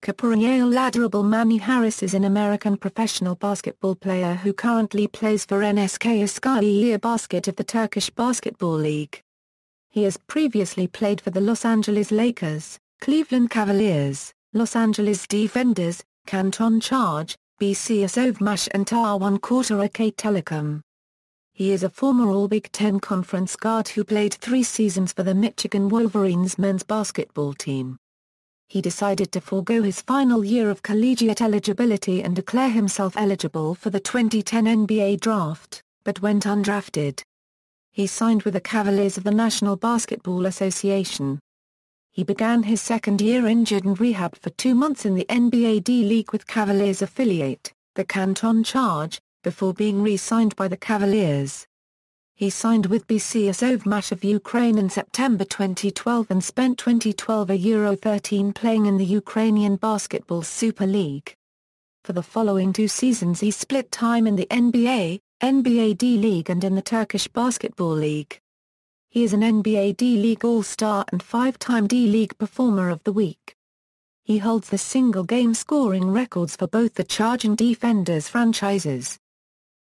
Corperryale L'Adorable. Manny Harris is an American professional basketball player who currently plays for NSK Eskişehir Basket of the Turkish Basketball League. He has previously played for the Los Angeles Lakers, Cleveland Cavaliers, Los Angeles D-Fenders, Canton Charge, BC Azovmash and Türk Telekom. He is a former All-Big Ten Conference guard who played 3 seasons for the Michigan Wolverines men's basketball team. He decided to forego his final year of collegiate eligibility and declare himself eligible for the 2010 NBA draft, but went undrafted. He signed with the Cavaliers of the National Basketball Association. He began his second year injured and rehabbed for 2 months in the NBA D-League with Cavaliers affiliate, the Canton Charge, before being re-signed by the Cavaliers. He signed with BC Azovmash of Ukraine in September 2012 and spent 2012 a Euro 13 playing in the Ukrainian Basketball Super League. For the following 2 seasons he split time in the NBA, NBA D-League and in the Turkish Basketball League. He is an NBA D-League All-Star and 5-time D-League Performer of the Week. He holds the single-game scoring records for both the Charge and D-Fenders franchises.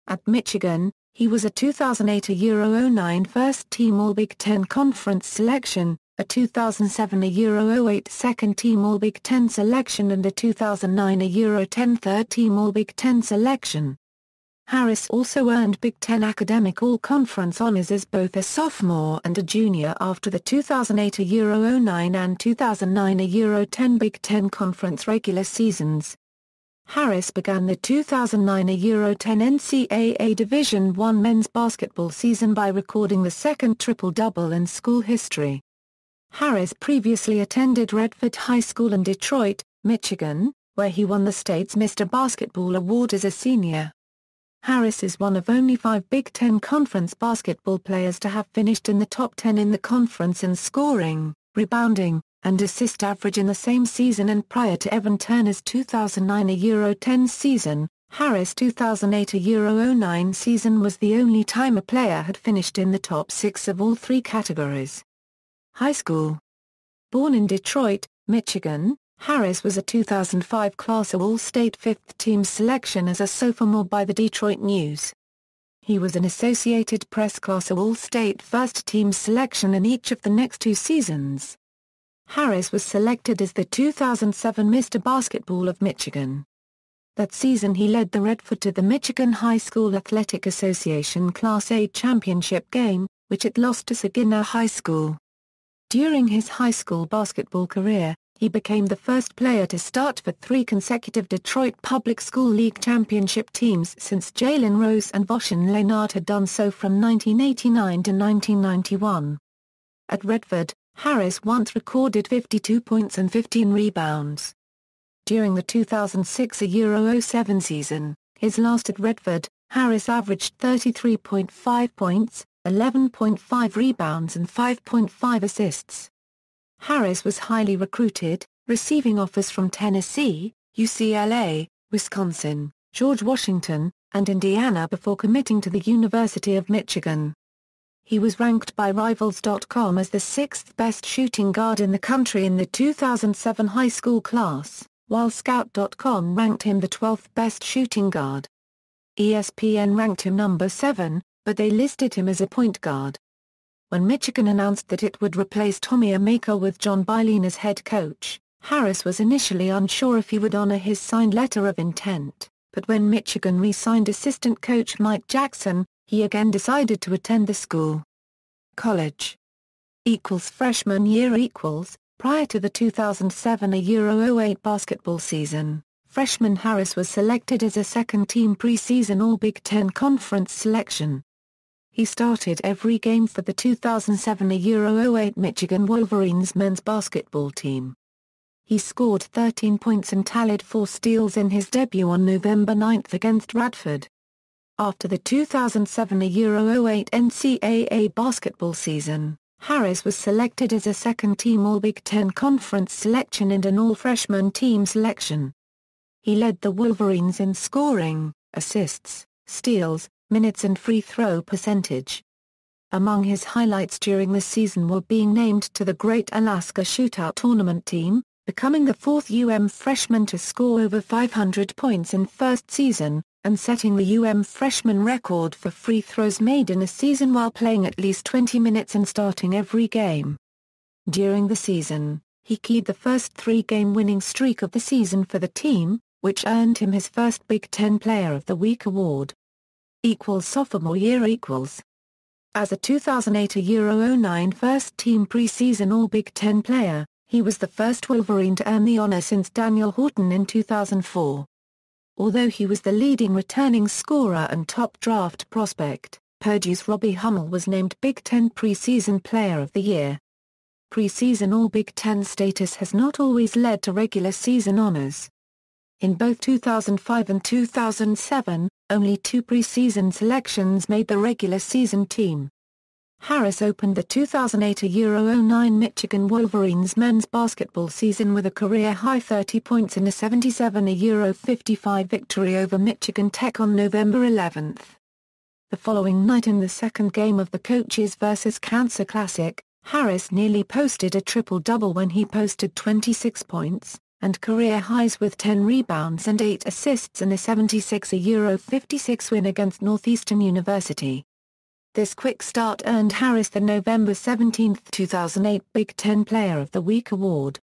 At Michigan, he was a 2008 Euro 09 first-team All-Big Ten Conference selection, a 2007 Euro 08 second-team All-Big Ten selection and a 2009 Euro 10 third-team All-Big Ten selection. Harris also earned Big Ten Academic All-Conference honors as both a sophomore and a junior after the 2008 Euro 09 and 2009 Euro 10 Big Ten Conference regular seasons. Harris began the 2009 Euro 10 NCAA Division I men's basketball season by recording the second triple-double in school history. Harris previously attended Redford High School in Detroit, Michigan, where he won the state's Mr. Basketball Award as a senior. Harris is one of only 5 Big Ten Conference basketball players to have finished in the top 10 in the conference in scoring, rebounding, and assist average in the same season, and prior to Evan Turner's 2009 Euro 10 season, Harris' 2008 Euro 09 season was the only time a player had finished in the top 6 of all 3 categories. High school. Born in Detroit, Michigan, Harris was a 2005 class All-State 5th-team selection as a sophomore by the Detroit News. He was an Associated Press class All-State first-team selection in each of the next 2 seasons. Harris was selected as the 2007 Mr. Basketball of Michigan. That season he led the Redford to the Michigan High School Athletic Association Class A championship game, which it lost to Saginaw High School. During his high school basketball career, he became the first player to start for 3 consecutive Detroit Public School League championship teams since Jalen Rose and Voshon Lenard had done so from 1989 to 1991. At Redford, Harris once recorded 52 points and 15 rebounds. During the 2006 Euro 07 season, his last at Redford, Harris averaged 33.5 points, 11.5 rebounds and 5.5 assists. Harris was highly recruited, receiving offers from Tennessee, UCLA, Wisconsin, George Washington, and Indiana before committing to the University of Michigan. He was ranked by Rivals.com as the 6th best shooting guard in the country in the 2007 high school class, while Scout.com ranked him the 12th best shooting guard. ESPN ranked him number 7, but they listed him as a point guard. When Michigan announced that it would replace Tommy Amaker with John Beilein as head coach, Harris was initially unsure if he would honor his signed letter of intent, but when Michigan re-signed assistant coach Mike Jackson, he again decided to attend the school. College. Freshman year. Prior to the 2007 Euro 08 basketball season, freshman Harris was selected as a second-team preseason All-Big Ten Conference selection. He started every game for the 2007 Euro 08 Michigan Wolverines men's basketball team. He scored 13 points and tallied 4 steals in his debut on November 9 against Radford. After the 2007 Euro 08 NCAA basketball season, Harris was selected as a second-team All-Big Ten Conference selection and an all-freshman team selection. He led the Wolverines in scoring, assists, steals, minutes and free throw percentage. Among his highlights during the season were being named to the Great Alaska Shootout Tournament team, becoming the fourth freshman to score over 500 points in first season, and setting the freshman record for free throws made in a season while playing at least 20 minutes and starting every game. During the season, he keyed the first three-game winning streak of the season for the team, which earned him his first Big Ten Player of the Week award. Sophomore year. As a 2008-09 first-team preseason All-Big Ten player, he was the first Wolverine to earn the honor since Daniel Horton in 2004. Although he was the leading returning scorer and top draft prospect, Purdue's Robbie Hummel was named Big Ten Preseason Player of the Year. Preseason All-Big Ten status has not always led to regular season honors. In both 2005 and 2007, only two preseason selections made the regular season team. Harris opened the 2008-09 Michigan Wolverines men's basketball season with a career-high 30 points in a 77-55 victory over Michigan Tech on November 11. The following night in the second game of the Coaches vs. Cancer Classic, Harris nearly posted a triple-double when he posted 26 points, and career highs with 10 rebounds and 8 assists in a 76-56 win against Northeastern University. This quick start earned Harris the November 17, 2008 Big Ten Player of the Week award.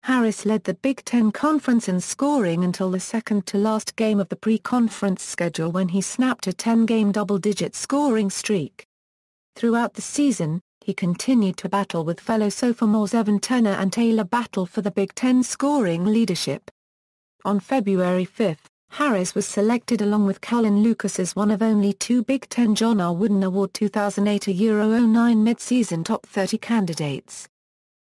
Harris led the Big Ten Conference in scoring until the second-to-last game of the pre-conference schedule when he snapped a 10-game double-digit scoring streak. Throughout the season, he continued to battle with fellow sophomores Evan Turner and Taylor Battle for the Big Ten scoring leadership. On February 5, Harris was selected along with Colin Lucas as one of only two Big Ten John R. Wooden Award 2008-09 mid-season top 30 candidates.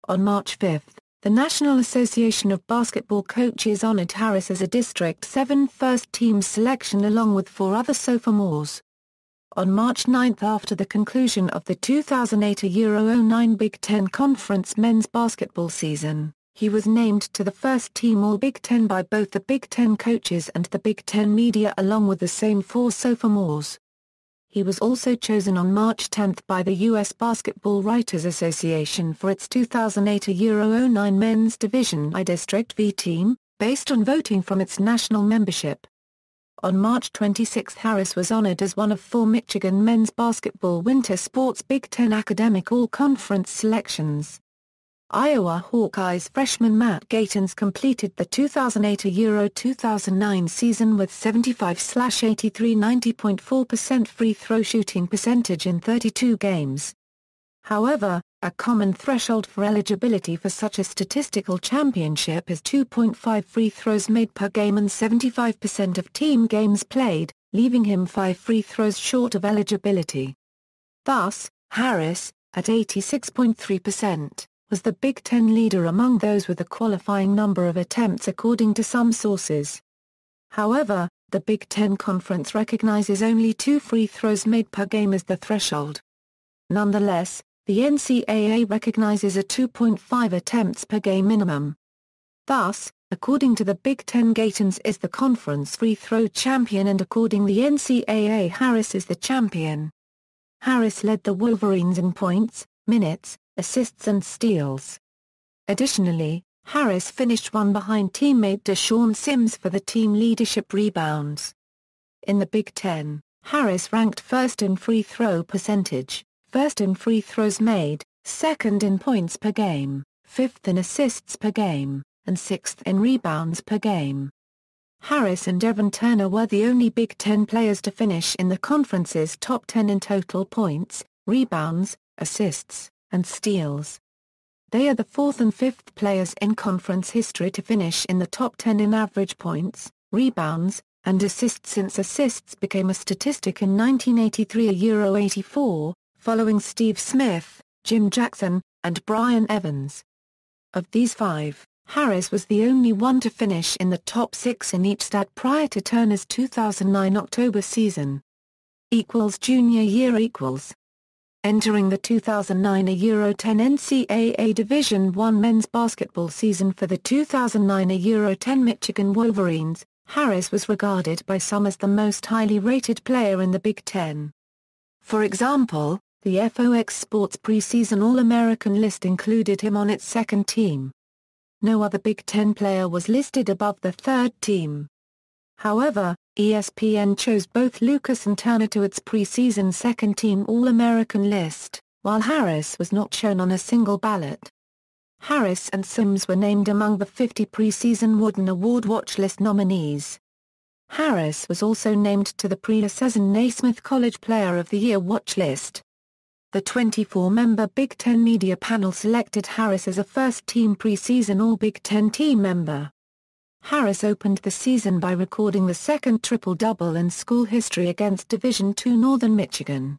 On March 5, the National Association of Basketball Coaches honored Harris as a District 7 first-team selection along with four other sophomores. On March 9 after the conclusion of the 2008-09 Big Ten Conference men's basketball season, he was named to the first-team All-Big Ten by both the Big Ten coaches and the Big Ten media along with the same four sophomores. He was also chosen on March 10 by the U.S. Basketball Writers Association for its 2008-09 Men's Division I District V team, based on voting from its national membership. On March 26 Harris was honored as one of four Michigan men's basketball winter sports Big Ten academic all-conference selections. Iowa Hawkeyes freshman Matt Gatens completed the 2008-2009 season with 75/83 90.4% free throw shooting percentage in 32 games. However, a common threshold for eligibility for such a statistical championship is 2.5 free throws made per game and 75% of team games played, leaving him 5 free throws short of eligibility. Thus, Harris, at 86.3%, was the Big Ten leader among those with a qualifying number of attempts according to some sources. However, the Big Ten Conference recognizes only 2 free throws made per game as the threshold. Nonetheless, the NCAA recognizes a 2.5 attempts per game minimum. Thus, according to the Big Ten, Gatens is the conference free throw champion, and according to the NCAA, Harris is the champion. Harris led the Wolverines in points, minutes, assists and steals. Additionally, Harris finished one behind teammate Deshaun Sims for the team leadership rebounds. In the Big Ten, Harris ranked first in free throw percentage, first in free throws made, second in points per game, fifth in assists per game, and sixth in rebounds per game. Harris and Evan Turner were the only Big Ten players to finish in the conference's top 10 in total points, rebounds, assists, and steals. They are the fourth and fifth players in conference history to finish in the top 10 in average points, rebounds, and assists since assists became a statistic in 1983-84, following Steve Smith, Jim Jackson, and Brian Evans. Of these 5, Harris was the only one to finish in the top 6 in each stat prior to Turner's 2009 October season. Junior year. Entering the 2009 Euro-10 NCAA Division I men's basketball season for the 2009 Euro-10 Michigan Wolverines, Harris was regarded by some as the most highly rated player in the Big Ten. For example, the FOX Sports preseason All-American list included him on its second team. No other Big Ten player was listed above the third team. However, ESPN chose both Lucas and Turner to its preseason second-team All-American list, while Harris was not shown on a single ballot. Harris and Sims were named among the 50 preseason Wooden Award watchlist nominees. Harris was also named to the preseason Naismith College Player of the Year watchlist. The 24-member Big Ten media panel selected Harris as a first-team preseason All-Big Ten team member. Harris opened the season by recording the second triple-double in school history against Division II Northern Michigan.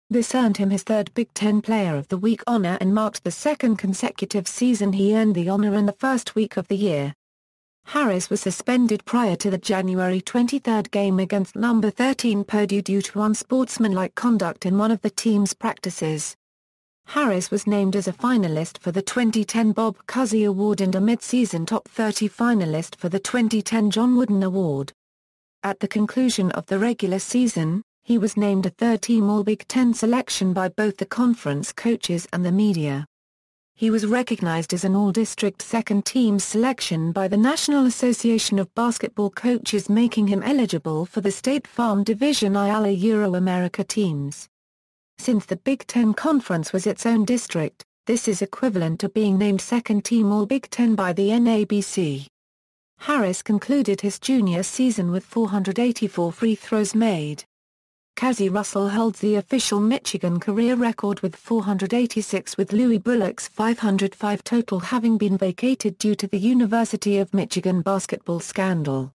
This earned him his third Big Ten Player of the Week honor and marked the second consecutive season he earned the honor in the first week of the year. Harris was suspended prior to the January 23 game against number 13 Purdue due to unsportsmanlike conduct in one of the team's practices. Harris was named as a finalist for the 2010 Bob Cousy Award and a mid-season top 30 finalist for the 2010 John Wooden Award. At the conclusion of the regular season, he was named a third-team All-Big Ten selection by both the conference coaches and the media. He was recognized as an All-District second-team selection by the National Association of Basketball Coaches, making him eligible for the State Farm Division I Euro-America teams. Since the Big Ten Conference was its own district, this is equivalent to being named second-team All-Big Ten by the NABC. Harris concluded his junior season with 484 free throws made. Cazzie Russell holds the official Michigan career record with 486, with Louis Bullock's 505 total having been vacated due to the University of Michigan basketball scandal.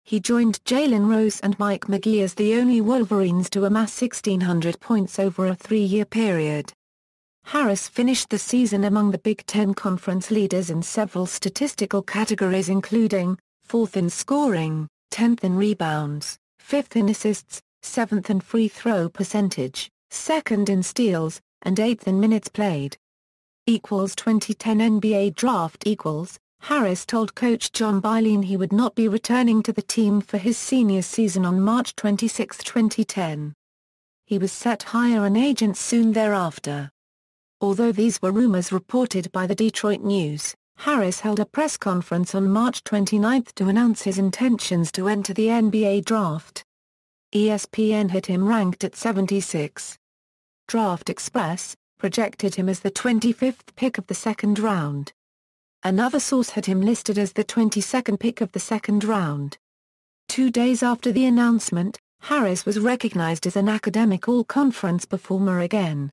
He joined Jalen Rose and Mike McGee as the only Wolverines to amass 1,600 points over a three-year period. Harris finished the season among the Big Ten Conference leaders in several statistical categories, including 4th in scoring, 10th in rebounds, 5th in assists, 7th in free throw percentage, 2nd in steals, and 8th in minutes played. 2010 NBA Draft Harris told coach John Beilein he would not be returning to the team for his senior season on March 26, 2010. He was set higher on agents soon thereafter. Although these were rumors reported by the Detroit News, Harris held a press conference on March 29 to announce his intentions to enter the NBA draft. ESPN had him ranked at 76. Draft Express projected him as the 25th pick of the second round. Another source had him listed as the 22nd pick of the second round. 2 days after the announcement, Harris was recognized as an academic all-conference performer again.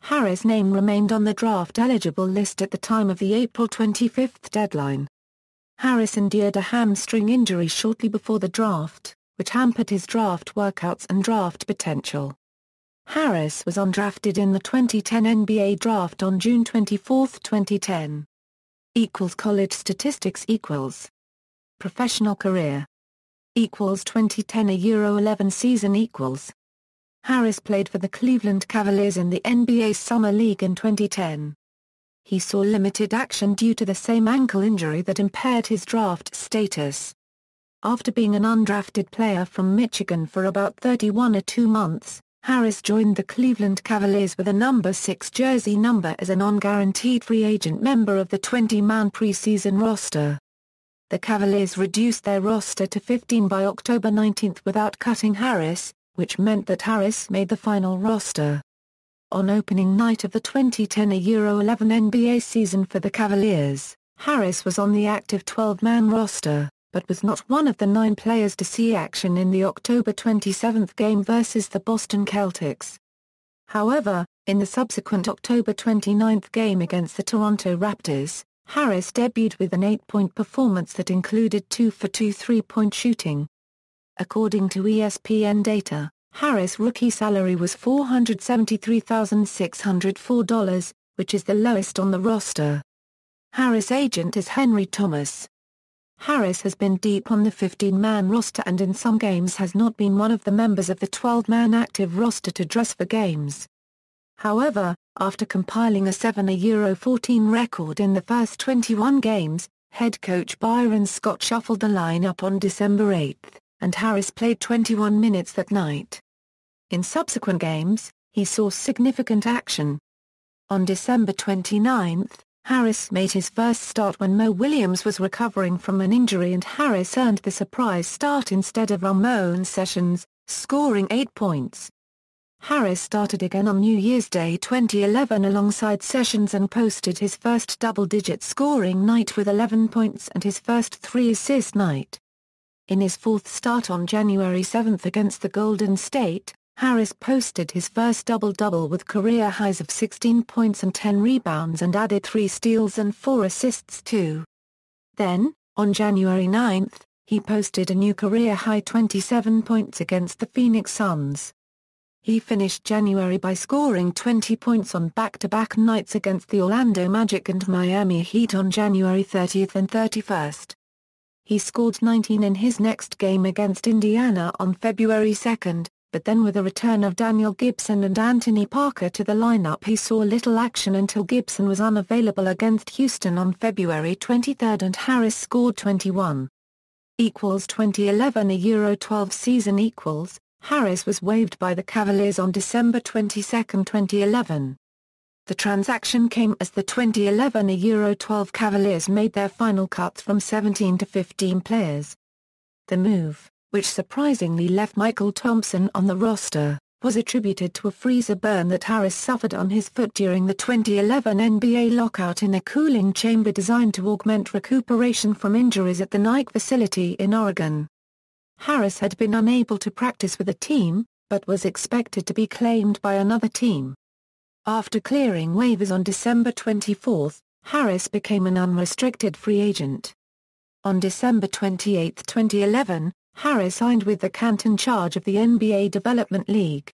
Harris' name remained on the draft-eligible list at the time of the April 25 deadline. Harris endured a hamstring injury shortly before the draft, which hampered his draft workouts and draft potential. Harris was undrafted in the 2010 NBA Draft on June 24, 2010. College statistics Professional career 2010 Euro 11 season Harris played for the Cleveland Cavaliers in the NBA's Summer League in 2010. He saw limited action due to the same ankle injury that impaired his draft status. After being an undrafted player from Michigan for about 31 months, Harris joined the Cleveland Cavaliers with a number 6 jersey number as a non-guaranteed free agent member of the 20-man preseason roster. The Cavaliers reduced their roster to 15 by October 19 without cutting Harris, which meant that Harris made the final roster. On opening night of the 2010 Euro 11 NBA season for the Cavaliers, Harris was on the active 12-man roster, but was not one of the 9 players to see action in the October 27 game versus the Boston Celtics. However, in the subsequent October 29 game against the Toronto Raptors, Harris debuted with an 8-point performance that included 2 for 2 3-point shooting. According to ESPN data, Harris' rookie salary was $473,604, which is the lowest on the roster. Harris' agent is Henry Thomas. Harris has been deep on the 15-man roster and in some games has not been one of the members of the 12-man active roster to dress for games. However, after compiling a 7-14 record in the first 21 games, head coach Byron Scott shuffled the lineup on December 8, and Harris played 21 minutes that night. In subsequent games, he saw significant action. On December 29, Harris made his first start when Mo Williams was recovering from an injury, and Harris earned the surprise start instead of Ramon Sessions, scoring 8 points. Harris started again on New Year's Day 2011 alongside Sessions and posted his first double-digit scoring night with 11 points and his first 3-assist night. In his fourth start on January 7 against the Golden State, Harris posted his first double-double with career highs of 16 points and 10 rebounds and added 3 steals and 4 assists too. Then, on January 9, he posted a new career-high 27 points against the Phoenix Suns. He finished January by scoring 20 points on back-to-back nights against the Orlando Magic and Miami Heat on January 30 and 31. He scored 19 in his next game against Indiana on February 2, but then with the return of Daniel Gibson and Anthony Parker to the lineup he saw little action until Gibson was unavailable against Houston on February 23 and Harris scored 21. 2011 Euro 12 season Harris was waived by the Cavaliers on December 22, 2011. The transaction came as the 2011 Euro 12 Cavaliers made their final cuts from 17 to 15 players. The move, which surprisingly left Michael Thompson on the roster, was attributed to a freezer burn that Harris suffered on his foot during the 2011 NBA lockout in a cooling chamber designed to augment recuperation from injuries at the Nike facility in Oregon. Harris had been unable to practice with the team, but was expected to be claimed by another team. After clearing waivers on December 24, Harris became an unrestricted free agent. On December 28, 2011, Harris signed with the Canton Charge of the NBA Development League.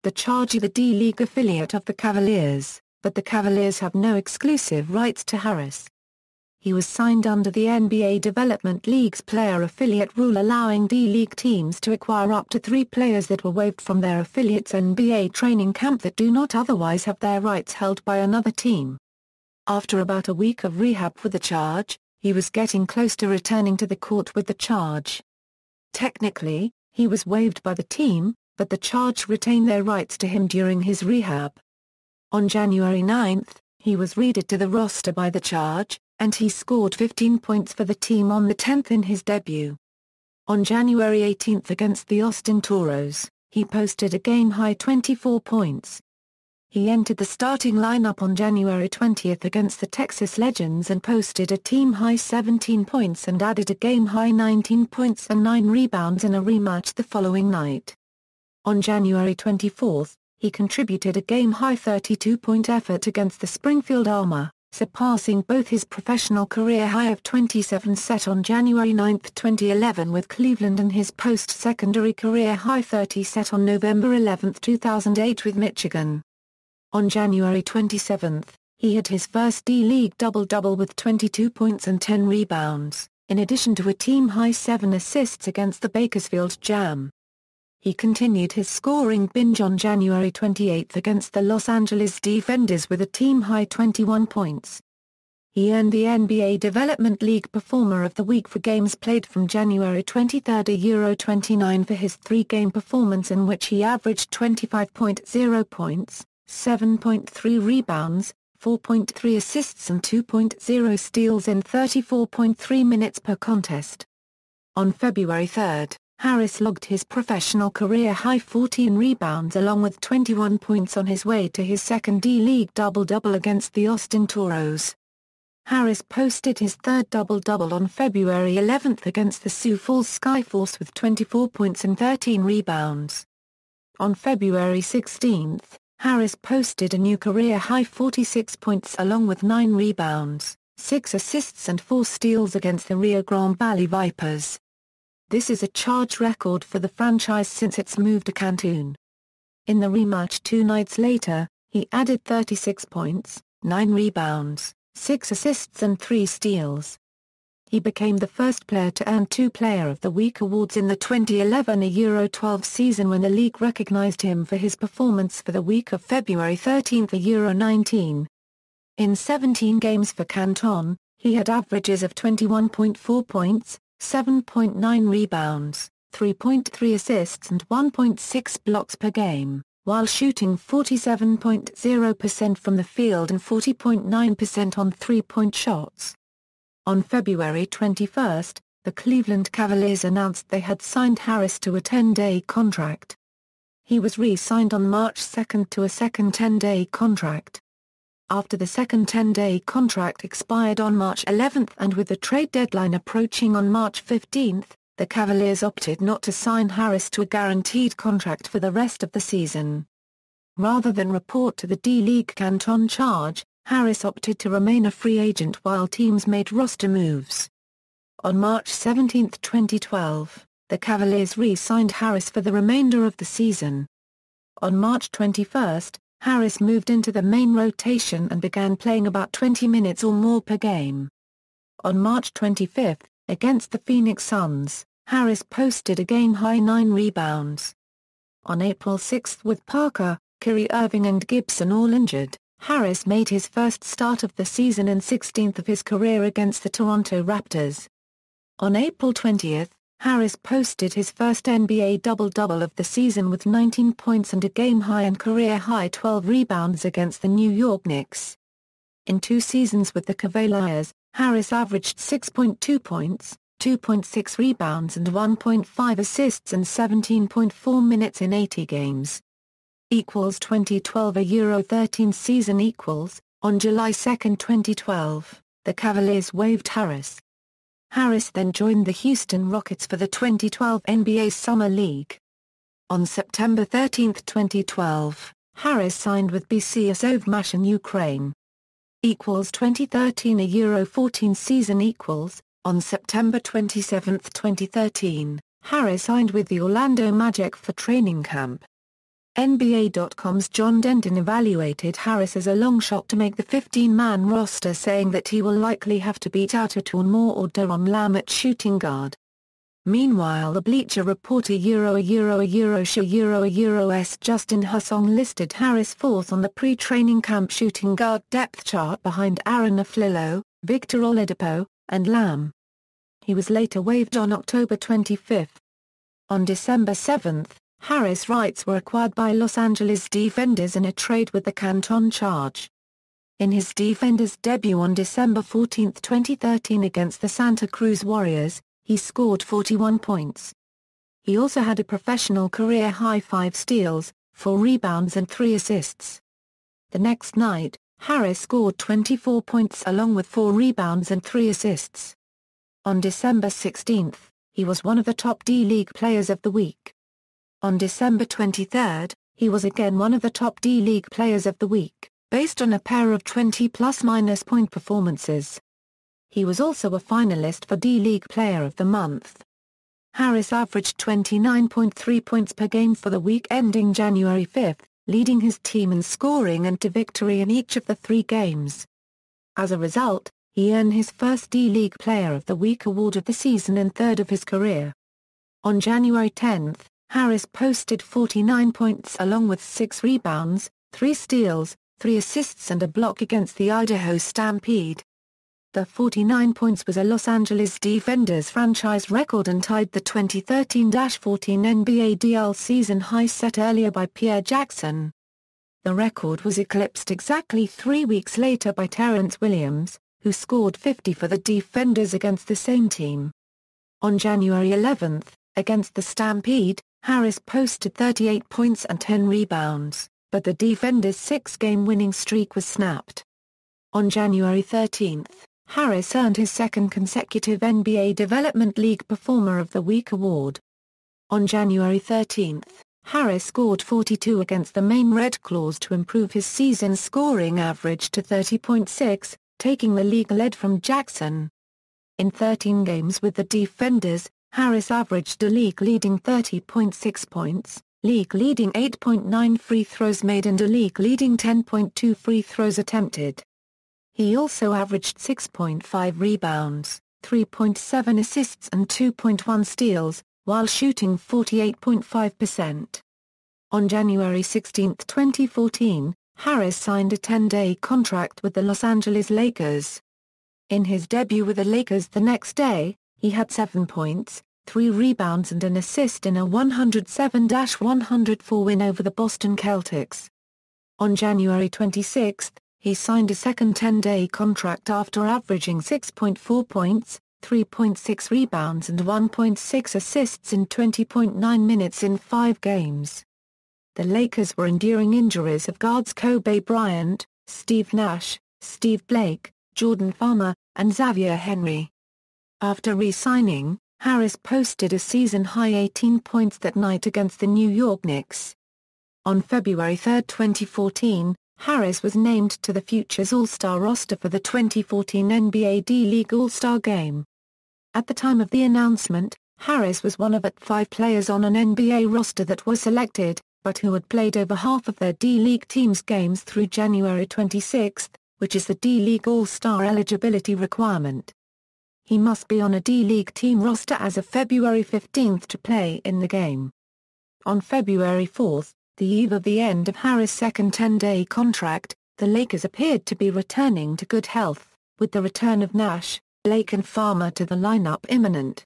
The Charge are the D-League affiliate of the Cavaliers, but the Cavaliers have no exclusive rights to Harris. He was signed under the NBA Development League's player affiliate rule, allowing D-League teams to acquire up to 3 players that were waived from their affiliate's NBA training camp that do not otherwise have their rights held by another team. After about a week of rehab with the Charge, he was getting close to returning to the court with the Charge. Technically, he was waived by the team, but the Charge retained their rights to him during his rehab. On January 9, he was readded to the roster by the Charge, and he scored 15 points for the team on the 10th in his debut. On January 18 against the Austin Toros, he posted a game-high 24 points. He entered the starting lineup on January 20 against the Texas Legends and posted a team-high 17 points and added a game-high 19 points and 9 rebounds in a rematch the following night. On January 24, he contributed a game-high 32-point effort against the Springfield Armor, surpassing both his professional career high of 27 set on January 9, 2011 with Cleveland and his post-secondary career high 30 set on November 11, 2008 with Michigan. On January 27, he had his first D-League double-double with 22 points and 10 rebounds, in addition to a team-high 7 assists against the Bakersfield Jam. He continued his scoring binge on January 28 against the Los Angeles D-Fenders with a team-high 21 points. He earned the NBA Development League Performer of the Week for games played from January 23 to Euro 29 for his 3-game performance in which he averaged 25.0 points, 7.3 rebounds, 4.3 assists and 2.0 steals in 34.3 minutes per contest. On February 3, Harris logged his professional career-high 14 rebounds along with 21 points on his way to his second D-League double-double against the Austin Toros. Harris posted his third double-double on February 11 against the Sioux Falls Skyforce with 24 points and 13 rebounds. On February 16, Harris posted a new career-high 46 points along with 9 rebounds, 6 assists and 4 steals against the Rio Grande Valley Vipers. This is a Charge record for the franchise since its move to Canton. In the rematch 2 nights later, he added 36 points, 9 rebounds, 6 assists and 3 steals. He became the first player to earn 2 Player of the Week awards in the 2011 Euro 12 season when the league recognized him for his performance for the week of February 13 Euro 19. In 17 games for Canton, he had averages of 21.4 points, 7.9 rebounds, 3.3 assists and 1.6 blocks per game. while shooting 47.0% from the field and 40.9% on three-point shots. On February 21, the Cleveland Cavaliers announced they had signed Harris to a 10-day contract. He was re-signed on March 2 to a second 10-day contract. After the second 10-day contract expired on March 11 and with the trade deadline approaching on March 15, the Cavaliers opted not to sign Harris to a guaranteed contract for the rest of the season. Rather than report to the D-League Canton Charge, Harris opted to remain a free agent while teams made roster moves. On March 17, 2012, the Cavaliers re-signed Harris for the remainder of the season. On March 21, Harris moved into the main rotation and began playing about 20 minutes or more per game. On March 25, against the Phoenix Suns, Harris posted a game-high 9 rebounds. On April 6 with Parker, Kyrie Irving and Gibson all injured, Harris made his first start of the season and 16th of his career against the Toronto Raptors. On April 20, Harris posted his first NBA double-double of the season with 19 points and a game-high and career-high 12 rebounds against the New York Knicks. In 2 seasons with the Cavaliers, Harris averaged 6.2 points, 2.6 rebounds and 1.5 assists in 17.4 minutes in 80 games. 2012 a Euro 13 season equals, on July 2, 2012, the Cavaliers waived Harris. Harris then joined the Houston Rockets for the 2012 NBA Summer League. On September 13, 2012, Harris signed with BC Azovmash in Ukraine. 2013 a Euro 14 season equals, on September 27, 2013, Harris signed with the Orlando Magic for training camp. NBA.com's John Denton evaluated Harris as a long shot to make the 15-man roster, saying that he will likely have to beat out Aton Moore or Daron Lamb at shooting guard. Meanwhile, the Bleacher Report S Justin Husong listed Harris fourth on the pre-training camp shooting guard depth chart behind Aaron Afflalo, Victor Oladipo, and Lamb. He was later waived on October 25. On December 7, Harris' rights were acquired by Los Angeles D-Fenders in a trade with the Canton Charge. In his D-Fenders debut on December 14, 2013 against the Santa Cruz Warriors, he scored 41 points. He also had a professional career-high 5 steals, 4 rebounds and 3 assists. The next night, Harris scored 24 points along with 4 rebounds and 3 assists. On December 16, he was one of the top D-League Players of the Week. On December 23, he was again one of the top D-League Players of the Week, based on a pair of 20-plus-minus point performances. He was also a finalist for D-League Player of the Month. Harris averaged 29.3 points per game for the week ending January 5, leading his team in scoring and to victory in each of the 3 games. As a result, he earned his first D-League Player of the Week award of the season and 3rd of his career. On January 10, Harris posted 49 points along with 6 rebounds, 3 steals, 3 assists and a block against the Idaho Stampede. The 49 points was a Los Angeles D-Fenders franchise record and tied the 2013-14 NBA DL season high set earlier by Pierre Jackson. The record was eclipsed exactly 3 weeks later by Terrence Williams, who scored 50 for the Defenders against the same team. On January 11, against the Stampede, Harris posted 38 points and 10 rebounds, but the Defenders' 6-game winning streak was snapped. On January 13, Harris earned his 2nd consecutive NBA Development League Performer of the Week award. On January 13, Harris scored 42 against the Maine Red Claws to improve his season scoring average to 30.6, taking the league lead from Jackson. In 13 games with the Defenders, Harris averaged a league-leading 30.6 points, league-leading 8.9 free throws made and a league-leading 10.2 free throws attempted. He also averaged 6.5 rebounds, 3.7 assists and 2.1 steals, while shooting 48.5%. On January 16, 2014, Harris signed a 10-day contract with the Los Angeles Lakers. In his debut with the Lakers the next day, he had 7 points, 3 rebounds and an assist in a 107-104 win over the Boston Celtics. On January 26, he signed a second 10-day contract after averaging 6.4 points, 3.6 rebounds and 1.6 assists in 20.9 minutes in 5 games. The Lakers were enduring injuries of guards Kobe Bryant, Steve Nash, Steve Blake, Jordan Farmer, and Xavier Henry. After re-signing, Harris posted a season-high 18 points that night against the New York Knicks. On February 3, 2014, Harris was named to the Futures All-Star roster for the 2014 NBA D-League All-Star Game. At the time of the announcement, Harris was one of 5 players on an NBA roster that were selected, but who had played over half of their D-League team's games through January 26, which is the D-League All-Star eligibility requirement. He must be on a D-League team roster as of February 15 to play in the game. On February 4, the eve of the end of Harris' second 10-day contract, the Lakers appeared to be returning to good health, with the return of Nash, Blake and Farmer to the lineup imminent.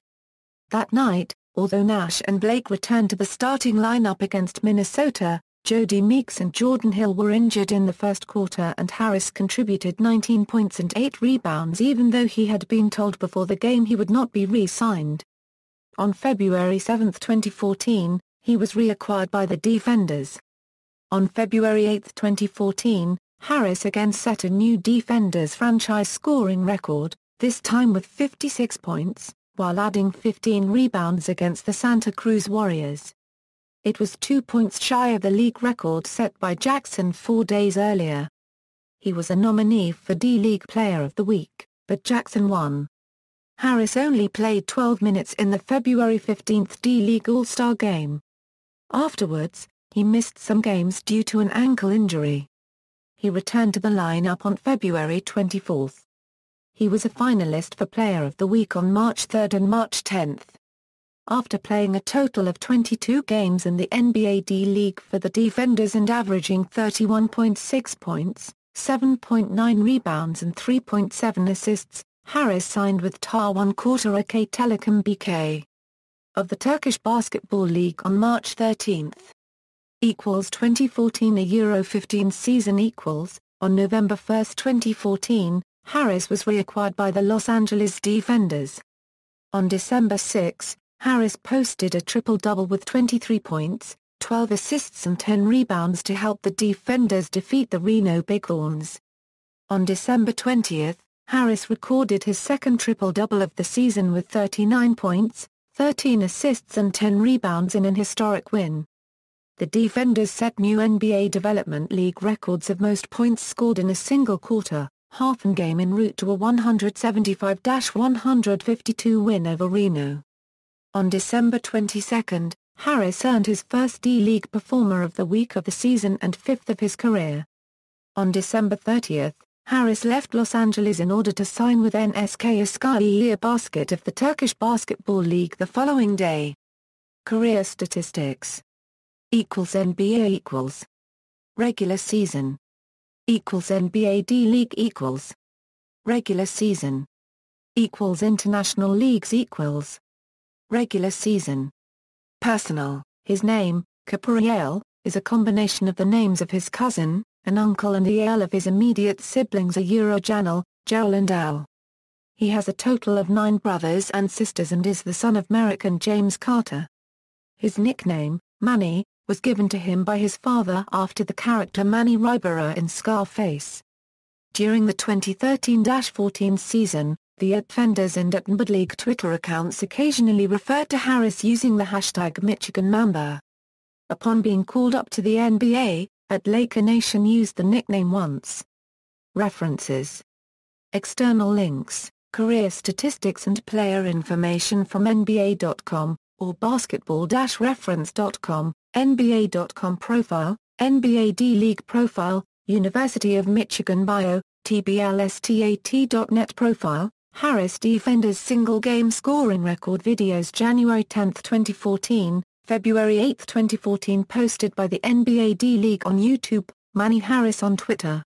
That night, although Nash and Blake returned to the starting lineup against Minnesota, Jody Meeks and Jordan Hill were injured in the first quarter and Harris contributed 19 points and 8 rebounds even though he had been told before the game he would not be re-signed. On February 7, 2014, he was reacquired by the D-Fenders. On February 8, 2014, Harris again set a new D-Fenders franchise scoring record, this time with 56 points, while adding 15 rebounds against the Santa Cruz Warriors. It was 2 points shy of the league record set by Jackson 4 days earlier. He was a nominee for D-League Player of the Week, but Jackson won. Harris only played 12 minutes in the February 15 D-League All-Star Game. Afterwards, he missed some games due to an ankle injury. He returned to the lineup on February 24. He was a finalist for Player of the Week on March 3 and March 10. After playing a total of 22 games in the NBA D-League for the D-Fenders and averaging 31.6 points, 7.9 rebounds and 3.7 assists, Harris signed with Turkish Telekom BK. Of the Turkish Basketball League on March 13. 2014 Euro 15 season on November 1, 2014, Harris was reacquired by the Los Angeles D-Fenders. On December 6, Harris posted a triple-double with 23 points, 12 assists and 10 rebounds to help the D-Fenders defeat the Reno Bighorns. On December 20, Harris recorded his second triple-double of the season with 39 points, 13 assists and 10 rebounds in an historic win. The D-Fenders set new NBA Development League records of most points scored in a single quarter, half and game en route to a 175-152 win over Reno. On December 22, Harris earned his first D-League Performer of the Week of the season and 5th of his career. On December 30, Harris left Los Angeles in order to sign with NSK Eskişehir Basket of the Turkish Basketball League the following day. Career statistics NBA Regular season NBA D-League Regular season International leagues Regular season. Personal, his name, Corperryale, is a combination of the names of his cousin, an uncle and the ale of his immediate siblings Janel, Gerald and Al. He has a total of 9 brothers and sisters and is the son of Merrick and James Carter. His nickname, Manny, was given to him by his father after the character Manny Ribera in Scarface. During the 2013-14 season, the D-Fenders and NBA League Twitter accounts occasionally referred to Harris using the hashtag Michigan Mamba. Upon being called up to the NBA, Laker Nation used the nickname once. References. External links, career statistics and player information from NBA.com, or basketball-reference.com, NBA.com profile, NBA D-League profile, University of Michigan bio, TBLSTAT.net profile, Harris D-Fenders single-game scoring record videos January 10, 2014, February 8, 2014 posted by the NBA D-League on YouTube, Manny Harris on Twitter.